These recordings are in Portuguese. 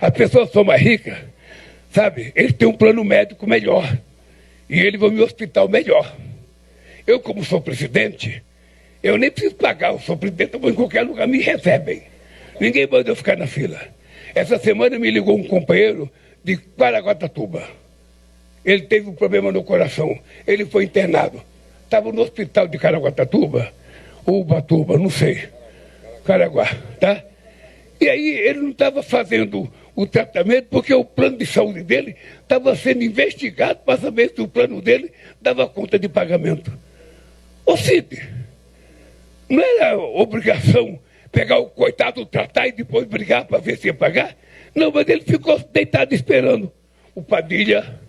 As pessoas são mais ricas, sabe? Eles têm um plano médico melhor. E eles vão em um hospital melhor. Eu, como sou presidente, eu nem preciso pagar. Eu sou presidente, eu vou em qualquer lugar, me recebem. Ninguém manda eu ficar na fila. Essa semana me ligou um companheiro de Caraguatatuba. Ele teve um problema no coração. Ele foi internado. Estava no hospital de Caraguatatuba, ou Ubatuba, não sei. Caraguá, tá? E aí ele não estava fazendo o tratamento porque o plano de saúde dele estava sendo investigado para saber se o plano dele dava conta de pagamento. Ô Cid, não era obrigação pegar o coitado, tratar e depois brigar para ver se ia pagar? Não, mas ele ficou deitado esperando. O Padilha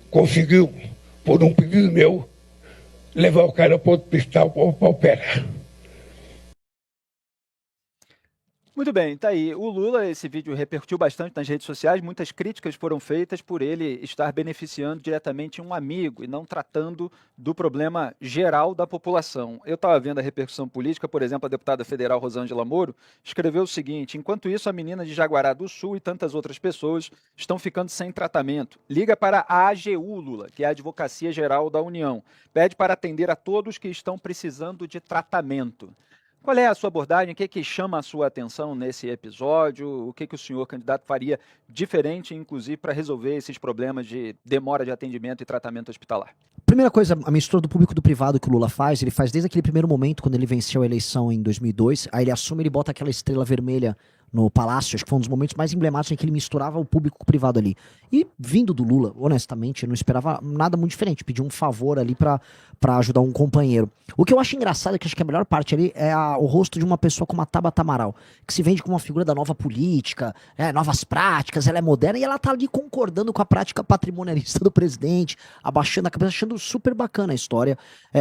conseguiu, por um pedido meu, levar o cara para outro hospital para operar. Muito bem, tá aí. O Lula, esse vídeo repercutiu bastante nas redes sociais, muitas críticas foram feitas por ele estar beneficiando diretamente um amigo e não tratando do problema geral da população. Eu estava vendo a repercussão política, por exemplo, a deputada federal Rosângela Moro escreveu o seguinte: enquanto isso, a menina de Jaguará do Sul e tantas outras pessoas estão ficando sem tratamento. Liga para a AGU, Lula, que é a Advocacia Geral da União. Pede para atender a todos que estão precisando de tratamento. Qual é a sua abordagem? O que chama a sua atenção nesse episódio? O que o senhor candidato faria diferente, inclusive, para resolver esses problemas de demora de atendimento e tratamento hospitalar? Primeira coisa, a mistura do público e do privado que o Lula faz, ele faz desde aquele primeiro momento, quando ele venceu a eleição em 2002, aí ele assume, ele bota aquela estrela vermelha no Palácio, acho que foi um dos momentos mais emblemáticos em que ele misturava o público com o privado ali. E vindo do Lula, honestamente, eu não esperava nada muito diferente, pediu um favor ali pra ajudar um companheiro. O que eu acho engraçado, é que acho que a melhor parte ali é o rosto de uma pessoa como a Tabata Amaral, que se vende como uma figura da nova política, novas práticas, ela é moderna e ela tá ali concordando com a prática patrimonialista do presidente, abaixando a cabeça, achando super bacana a história.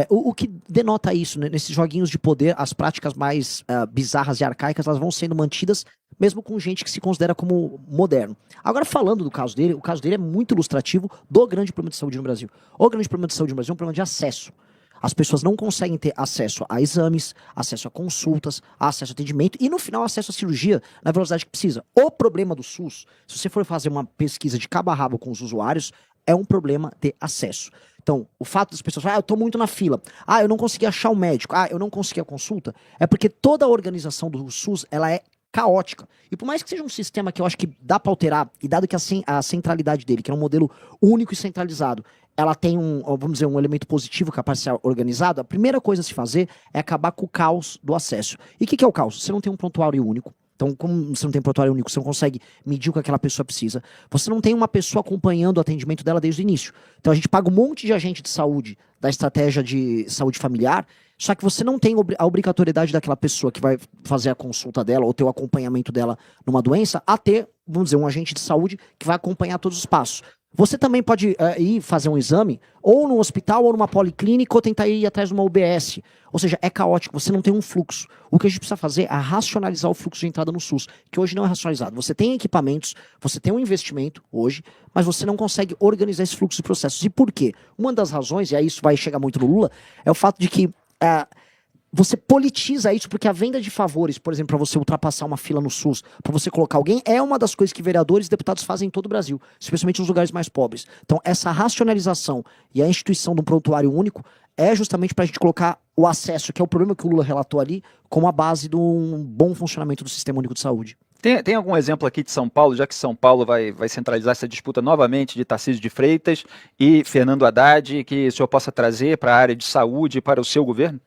O que denota isso, né? Nesses joguinhos de poder, as práticas mais bizarras e arcaicas, elas vão sendo mantidas mesmo com gente que se considera como moderno. Agora, falando do caso dele, o caso dele é muito ilustrativo do grande problema de saúde no Brasil. O grande problema de saúde no Brasil é um problema de acesso. As pessoas não conseguem ter acesso a exames, acesso a consultas, acesso a atendimento e, no final, acesso à cirurgia na velocidade que precisa. O problema do SUS, se você for fazer uma pesquisa de cabo a rabo com os usuários, é um problema ter acesso. Então, o fato das pessoas falarem, eu tô muito na fila, eu não consegui achar o médico, eu não consegui a consulta, é porque toda a organização do SUS, ela é caótica. E por mais que seja um sistema que eu acho que dá para alterar, e dado que a centralidade dele, que é um modelo único e centralizado, ela tem vamos dizer, um elemento positivo capaz de ser organizado, a primeira coisa a se fazer é acabar com o caos do acesso. E o que é o caos? Você não tem um prontuário único. Então, como você não tem prontuário único, você não consegue medir o que aquela pessoa precisa. Você não tem uma pessoa acompanhando o atendimento dela desde o início. Então, a gente paga um monte de agente de saúde da estratégia de saúde familiar, só que você não tem a obrigatoriedade daquela pessoa que vai fazer a consulta dela ou ter o acompanhamento dela numa doença a ter, vamos dizer, um agente de saúde que vai acompanhar todos os passos. Você também pode ir fazer um exame ou num hospital ou numa policlínica ou tentar ir atrás de uma UBS. Ou seja, é caótico, você não tem um fluxo. O que a gente precisa fazer é racionalizar o fluxo de entrada no SUS, que hoje não é racionalizado. Você tem equipamentos, você tem um investimento hoje, mas você não consegue organizar esse fluxo de processos. E por quê? Uma das razões, e aí isso vai chegar muito no Lula, é o fato de que você politiza isso, porque a venda de favores, por exemplo, para você ultrapassar uma fila no SUS, para você colocar alguém, é uma das coisas que vereadores e deputados fazem em todo o Brasil, especialmente nos lugares mais pobres. Então, essa racionalização e a instituição de um prontuário único é justamente para a gente colocar o acesso, que é o problema que o Lula relatou ali, como a base de um bom funcionamento do Sistema Único de Saúde. Tem algum exemplo aqui de São Paulo, já que São Paulo vai centralizar essa disputa novamente de Tarcísio de Freitas e Fernando Haddad, que o senhor possa trazer para a área de saúde e para o seu governo?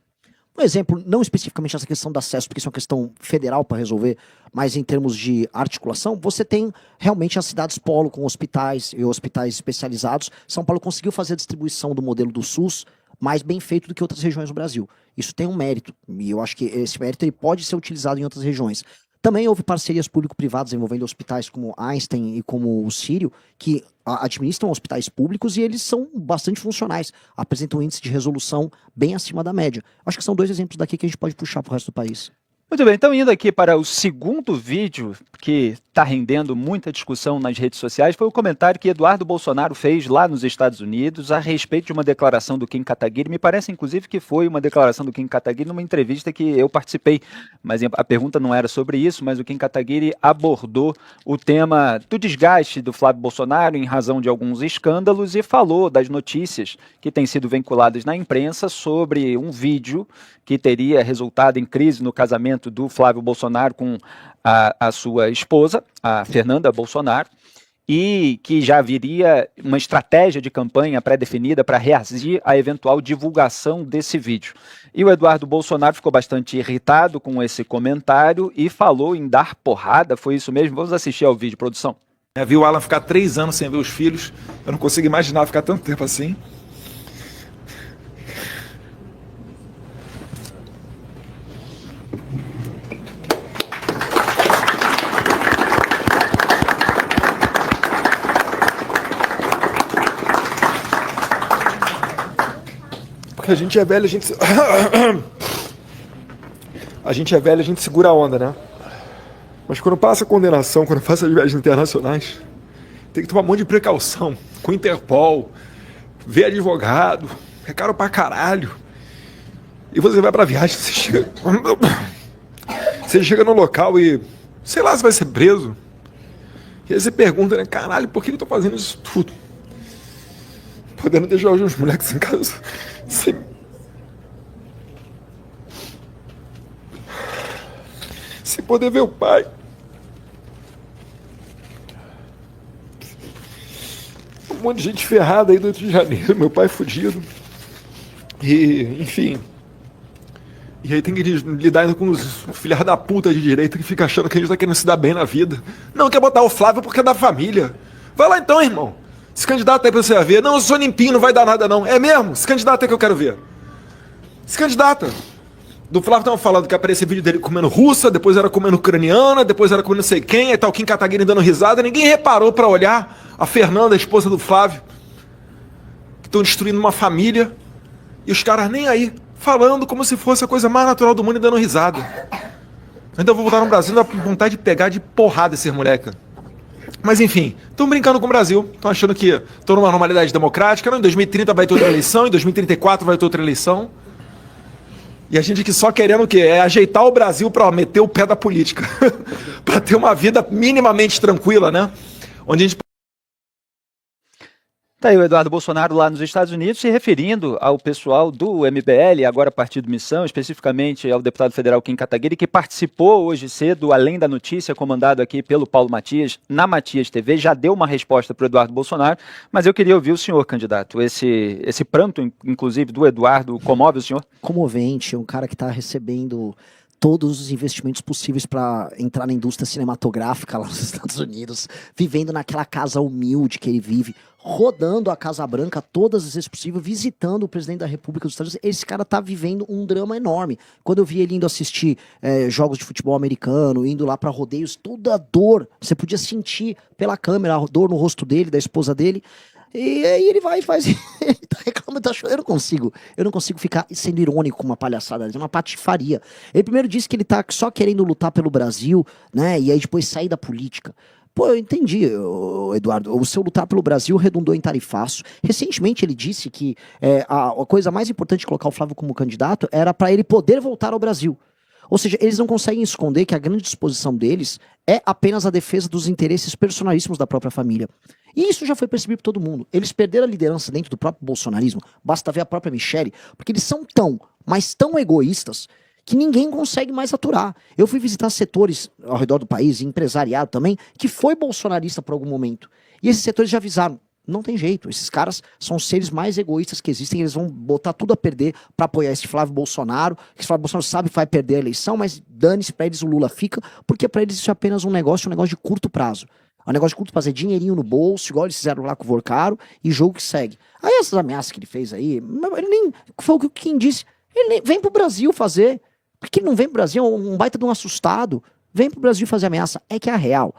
Um exemplo, não especificamente essa questão do acesso, porque isso é uma questão federal para resolver, mas em termos de articulação, você tem realmente as cidades polo com hospitais e hospitais especializados. São Paulo conseguiu fazer a distribuição do modelo do SUS mais bem feito do que outras regiões do Brasil. Isso tem um mérito, e eu acho que esse mérito ele pode ser utilizado em outras regiões. Também houve parcerias público-privadas envolvendo hospitais como Einstein e como o Sírio, que administram hospitais públicos e eles são bastante funcionais, apresentam um índice de resolução bem acima da média. Acho que são dois exemplos daqui que a gente pode puxar para o resto do país. Muito bem, então indo aqui para o segundo vídeo que está rendendo muita discussão nas redes sociais, foi o comentário que Eduardo Bolsonaro fez lá nos Estados Unidos a respeito de uma declaração do Kim Kataguiri. Me parece, inclusive, que foi uma declaração do Kim Kataguiri numa entrevista que eu participei, mas a pergunta não era sobre isso, mas o Kim Kataguiri abordou o tema do desgaste do Flávio Bolsonaro em razão de alguns escândalos e falou das notícias que têm sido vinculadas na imprensa sobre um vídeo que teria resultado em crise no casamento do Flávio Bolsonaro com a sua esposa, a Fernanda Bolsonaro, e que já haveria uma estratégia de campanha pré-definida para reagir à eventual divulgação desse vídeo. E o Eduardo Bolsonaro ficou bastante irritado com esse comentário e falou em dar porrada, foi isso mesmo? Vamos assistir ao vídeo, produção. Vi o Alan ficar 3 anos sem ver os filhos, eu não consigo imaginar ficar tanto tempo assim. A gente é velho, a gente a gente segura a onda, né? Mas quando passa a condenação, quando passa as viagens internacionais, tem que tomar um monte de precaução com o Interpol, ver advogado, é caro pra caralho. E você vai pra viagem, você chega no local e, sei lá, você vai ser preso. E aí você pergunta, né, caralho, por que eu tô fazendo isso tudo? Podendo deixar os moleques em casa sem poder ver o pai. Um monte de gente ferrada aí do Rio de Janeiro, meu pai fudido. E, enfim. E aí tem que lidar ainda com os filhos da puta de direita que fica achando que a gente tá querendo se dar bem na vida. Não, quer botar o Flávio porque é da família. Vai lá então, irmão. Se candidata aí pra você ver. Não, eu sou limpinho, não vai dar nada não. É mesmo? Se candidata aí que eu quero ver. Se candidata. Do Flávio estavam falando que aparecia vídeo dele comendo russa, depois era comendo ucraniana, depois era comendo não sei quem, aí tá o Kim Kataguiri dando risada. Ninguém reparou pra olhar a Fernanda, a esposa do Flávio, que estão destruindo uma família. E os caras nem aí, falando como se fosse a coisa mais natural do mundo e dando risada. Ainda vou voltar no Brasil, dá vontade de pegar de porrada esses moleca. Mas enfim, estão brincando com o Brasil, estão achando que estão numa normalidade democrática, não, em 2030 vai ter outra eleição, em 2034 vai ter outra eleição. E a gente que só querendo o quê? É ajeitar o Brasil para meter o pé da política. Para ter uma vida minimamente tranquila, né? Onde a gente... Tá aí o Eduardo Bolsonaro lá nos Estados Unidos se referindo ao pessoal do MBL, agora Partido Missão, especificamente ao deputado federal Kim Kataguiri, que participou hoje cedo, além da notícia, comandado aqui pelo Paulo Matias, na Matias TV, já deu uma resposta para o Eduardo Bolsonaro, mas eu queria ouvir o senhor, candidato. Esse pranto, inclusive, do Eduardo, comove o senhor? Comovente, um cara que está recebendo todos os investimentos possíveis para entrar na indústria cinematográfica lá nos Estados Unidos, vivendo naquela casa humilde que ele vive, rodando a Casa Branca todas as vezes possível, visitando o presidente da República dos Estados Unidos. Esse cara tá vivendo um drama enorme. Quando eu vi ele indo assistir jogos de futebol americano, indo lá para rodeios, toda a dor, você podia sentir pela câmera a dor no rosto dele, da esposa dele. E aí ele vai e faz. Ele tá reclamando, tá chorando. Eu não consigo ficar sendo irônico com uma palhaçada, é uma patifaria. Ele primeiro disse que ele tá só querendo lutar pelo Brasil, né? E aí depois sair da política. Pô, eu entendi, Eduardo. O seu lutar pelo Brasil redundou em tarifaço. Recentemente ele disse que a coisa mais importante de colocar o Flávio como candidato era para ele poder voltar ao Brasil. Ou seja, eles não conseguem esconder que a grande disposição deles é apenas a defesa dos interesses personalíssimos da própria família. E isso já foi percebido por todo mundo. Eles perderam a liderança dentro do próprio bolsonarismo. Basta ver a própria Michelle, porque eles são mas tão egoístas, que ninguém consegue mais aturar. Eu fui visitar setores ao redor do país, empresariado também, que foi bolsonarista por algum momento. E esses setores já avisaram, não tem jeito, esses caras são os seres mais egoístas que existem, eles vão botar tudo a perder para apoiar esse Flávio Bolsonaro. Esse Flávio Bolsonaro sabe que vai perder a eleição, mas dane-se, pra eles o Lula fica, porque pra eles isso é apenas um negócio de curto prazo. É um negócio de curto prazo, é dinheirinho no bolso, igual eles fizeram lá com o Vorcaro, e jogo que segue. Aí essas ameaças que ele fez aí, ele nem, foi o que quem disse, ele nem, vem pro Brasil fazer. Por que ele não vem pro Brasil? Um baita de um assustado. Vem pro Brasil fazer ameaça. É que a real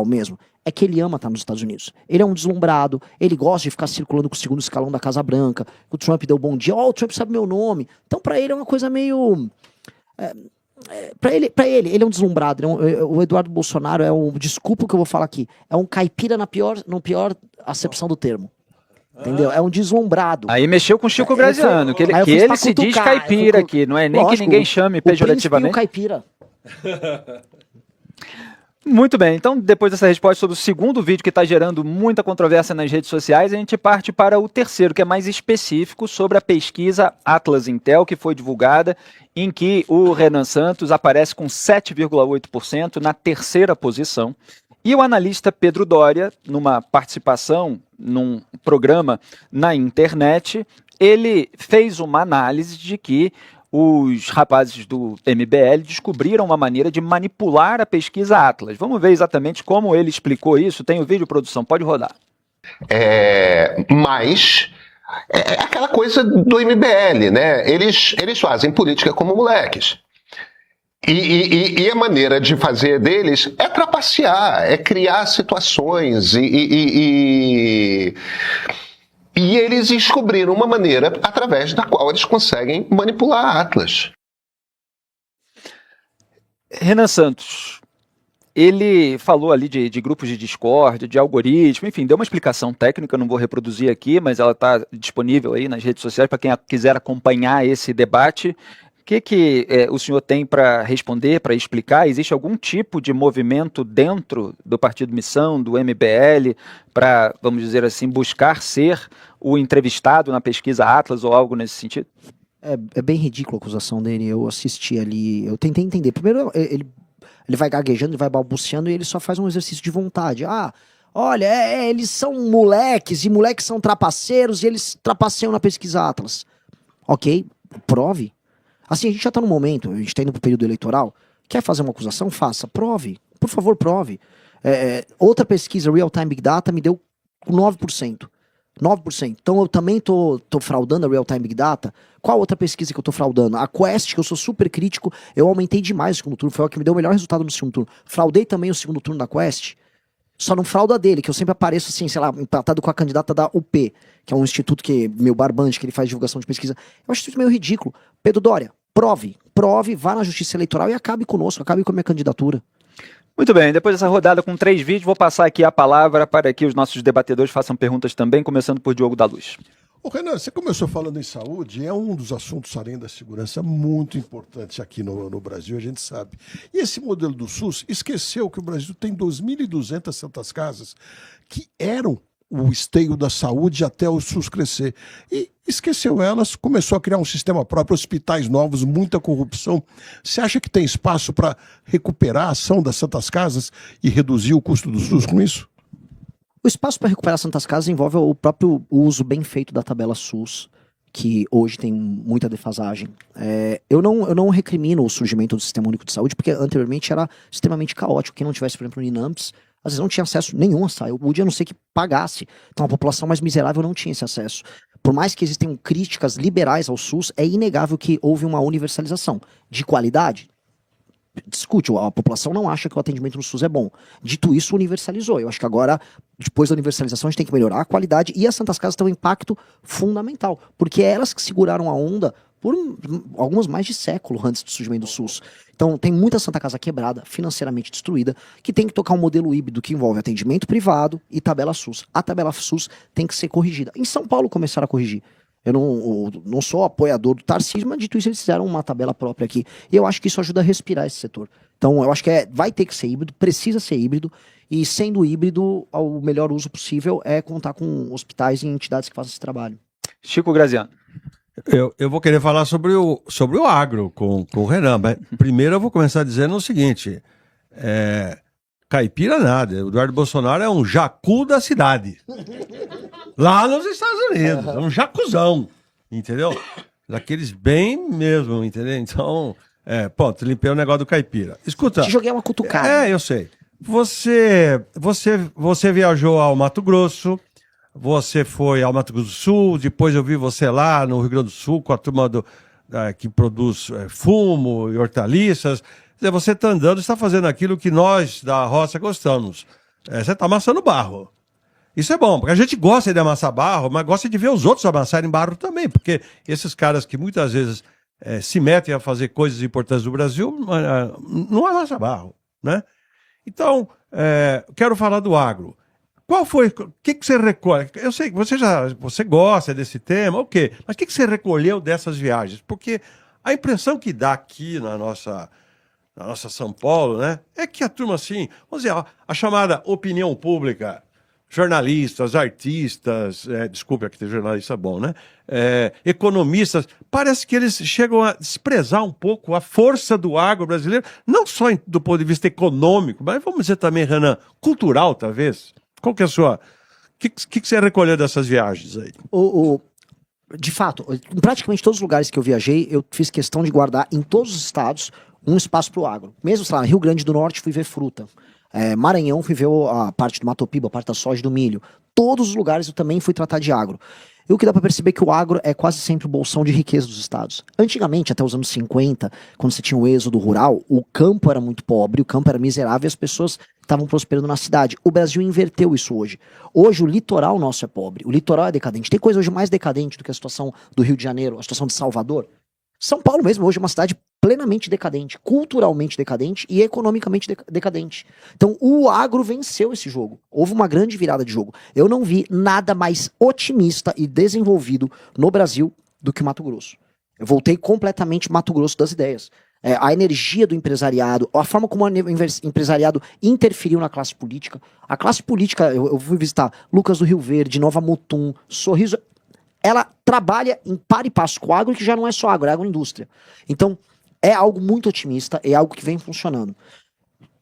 mesmo, é que ele ama estar nos Estados Unidos. Ele é um deslumbrado, ele gosta de ficar circulando com o segundo escalão da Casa Branca, o Trump deu bom dia, o Trump sabe meu nome. Então pra ele é uma coisa meio... Pra ele é um deslumbrado. O Eduardo Bolsonaro é um. Desculpa o que eu vou falar aqui. É um caipira na pior acepção do termo. Entendeu? É um deslumbrado. Aí mexeu com o Chico Graziano, que ele se diz caipira aqui, não é nem que ninguém chame pejorativamente. O caipira. Muito bem, então depois dessa resposta sobre o segundo vídeo que está gerando muita controvérsia nas redes sociais, a gente parte para o terceiro, que é mais específico sobre a pesquisa Atlas Intel, que foi divulgada, em que o Renan Santos aparece com 7,8% na terceira posição. E o analista Pedro Doria, numa participação num programa na internet, ele fez uma análise de que os rapazes do MBL descobriram uma maneira de manipular a pesquisa Atlas. Vamos ver exatamente como ele explicou isso. Tem o vídeo, produção, pode rodar. Mas é aquela coisa do MBL, né? Eles fazem política como moleques. E a maneira de fazer deles é trapacear, é criar situações e eles descobriram uma maneira através da qual eles conseguem manipular a Atlas. Renan Santos, ele falou ali de grupos de Discord, de algoritmo, enfim, deu uma explicação técnica, não vou reproduzir aqui, mas ela está disponível aí nas redes sociais para quem quiser acompanhar esse debate. O que o senhor tem para responder, para explicar? Existe algum tipo de movimento dentro do Partido Missão, do MBL, para, vamos dizer assim, buscar ser o entrevistado na pesquisa Atlas ou algo nesse sentido? É bem ridícula a acusação dele. Eu assisti ali, eu tentei entender. Primeiro, ele vai gaguejando, ele vai balbuciando e ele só faz um exercício de vontade. Olha, eles são moleques e moleques são trapaceiros e eles trapaceiam na pesquisa Atlas. Ok, prove. Assim, a gente já está no momento, a gente está indo para o período eleitoral. Quer fazer uma acusação? Faça. Prove. Por favor, prove. Outra pesquisa, Real Time Big Data, me deu 9%. 9%. Então eu também tô fraudando a Real Time Big Data. Qual outra pesquisa que eu tô fraudando? A Quest, que eu sou super crítico, eu aumentei demais o segundo turno. Foi o que me deu o melhor resultado no segundo turno. Fraudei também o segundo turno da Quest. Só não frauda dele, que eu sempre apareço assim, sei lá, empatado com a candidata da UP, que é um instituto meu barbante, que ele faz divulgação de pesquisa. Eu acho isso meio ridículo. Pedro Doria, prove, vá na justiça eleitoral e acabe conosco, acabe com a minha candidatura. Muito bem, depois dessa rodada com 3 vídeos, vou passar aqui a palavra para que os nossos debatedores façam perguntas também, começando por Diogo da Luz. Ô Renan, você começou falando em saúde, é um dos assuntos, além da segurança, muito importantes aqui no Brasil, a gente sabe. E esse modelo do SUS esqueceu que o Brasil tem 2.200 santas casas que eram o esteio da saúde até o SUS crescer. E esqueceu elas, começou a criar um sistema próprio, hospitais novos, muita corrupção. Você acha que tem espaço para recuperar a ação das santas casas e reduzir o custo do SUS com isso? O espaço para recuperar santas casas envolve o próprio uso bem feito da tabela SUS, que hoje tem muita defasagem. Eu não recrimino o surgimento do Sistema Único de Saúde, porque anteriormente era extremamente caótico. Quem não tivesse, por exemplo, no INAMPS, às vezes não tinha acesso nenhum a saúde, a não ser que pagasse. Então a população mais miserável não tinha esse acesso. Por mais que existem críticas liberais ao SUS, é inegável que houve uma universalização. De qualidade? Discute, a população não acha que o atendimento no SUS é bom. Dito isso, universalizou. Eu acho que agora, depois da universalização, a gente tem que melhorar a qualidade, e as Santas Casas têm um impacto fundamental, porque é elas que seguraram a onda por algumas mais de século antes do surgimento do SUS. Então tem muita Santa Casa quebrada, financeiramente destruída, que tem que tocar um modelo híbrido que envolve atendimento privado e tabela SUS. A tabela SUS tem que ser corrigida. Em São Paulo começaram a corrigir. Eu não sou apoiador do Tarcísio, mas dito isso, eles fizeram uma tabela própria aqui. E eu acho que isso ajuda a respirar esse setor. Então, eu acho que vai ter que ser híbrido, precisa ser híbrido, e sendo híbrido, o melhor uso possível é contar com hospitais e entidades que façam esse trabalho. Chico Graziano. Eu vou querer falar sobre o agro com o Renan, mas primeiro eu vou começar dizendo o seguinte, caipira nada, o Eduardo Bolsonaro é um jacu da cidade. Lá nos Estados Unidos, é um jacuzão, entendeu? Daqueles bem mesmo, entendeu? Então, ponto, limpei o negócio do caipira. Escuta. Te joguei uma cutucada. Eu sei. Você viajou ao Mato Grosso, você foi ao Mato Grosso do Sul, depois eu vi você lá no Rio Grande do Sul com a turma que produz fumo e hortaliças. Quer dizer, você está andando, está fazendo aquilo que nós da roça gostamos. Você está amassando barro. Isso é bom, porque a gente gosta de amassar barro, mas gosta de ver os outros amassarem barro também, porque esses caras que muitas vezes se metem a fazer coisas importantes do Brasil, não amassa barro, né? Então, quero falar do agro. Qual foi, o que você recolhe? Eu sei que você gosta desse tema, ok, mas o que você recolheu dessas viagens? Porque a impressão que dá aqui na nossa São Paulo, né, é que a turma, assim, vamos dizer, a chamada opinião pública, jornalistas, artistas, desculpe aqui ter jornalista bom, né, economistas, parece que eles chegam a desprezar um pouco a força do agro brasileiro, não só do ponto de vista econômico, mas vamos dizer também, Renan, cultural, talvez. Qual que é a sua... O que você recolheu dessas viagens aí? De fato, em praticamente todos os lugares que eu viajei, eu fiz questão de guardar em todos os estados um espaço para o agro. Mesmo, sei lá, Rio Grande do Norte fui ver fruta. Maranhão fui ver a parte do Mato Piba, a parte da soja e do milho. Todos os lugares eu também fui tratar de agro. E o que dá para perceber é que o agro é quase sempre o bolsão de riqueza dos estados. Antigamente, até os anos 50, quando você tinha o êxodo rural, o campo era muito pobre, o campo era miserável e as pessoas estavam prosperando na cidade. O Brasil inverteu isso hoje. Hoje o litoral nosso é pobre, o litoral é decadente. Tem coisa hoje mais decadente do que a situação do Rio de Janeiro, a situação de Salvador. São Paulo mesmo hoje é uma cidade plenamente decadente, culturalmente decadente e economicamente decadente. Então o agro venceu esse jogo. Houve uma grande virada de jogo. Eu não vi nada mais otimista e desenvolvido no Brasil do que o Mato Grosso. Eu voltei completamente Mato Grosso das ideias. A energia do empresariado, a forma como o empresariado interferiu na classe política. A classe política, eu fui visitar Lucas do Rio Verde, Nova Mutum, Sorriso... Ela trabalha em par e passo com o agro, que já não é só agro, é agroindústria. Então, é algo muito otimista, é algo que vem funcionando.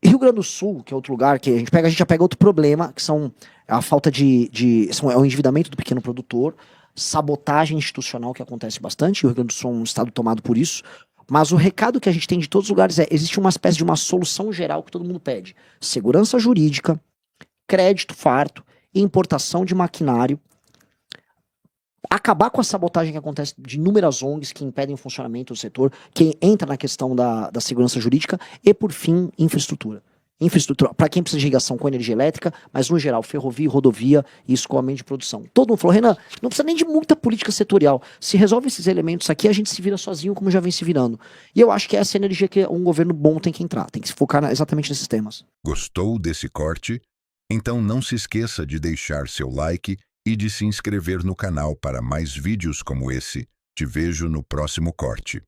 Rio Grande do Sul, que é outro lugar que a gente já pega outro problema, que são a falta é o endividamento do pequeno produtor, sabotagem institucional que acontece bastante. O Rio Grande do Sul é um estado tomado por isso. Mas o recado que a gente tem de todos os lugares existe uma espécie de uma solução geral que todo mundo pede. Segurança jurídica, crédito farto, importação de maquinário, acabar com a sabotagem que acontece de inúmeras ONGs que impedem o funcionamento do setor, que entra na questão da segurança jurídica e, por fim, infraestrutura. Infraestrutura, para quem precisa de ligação com energia elétrica, mas no geral, ferrovia, rodovia e escoamento de produção. Todo mundo falou, Renan, não precisa nem de muita política setorial. Se resolve esses elementos aqui, a gente se vira sozinho, como já vem se virando. E eu acho que essa é a energia que um governo bom tem que entrar, tem que se focar exatamente nesses temas. Gostou desse corte? Então não se esqueça de deixar seu like e de se inscrever no canal para mais vídeos como esse. Te vejo no próximo corte.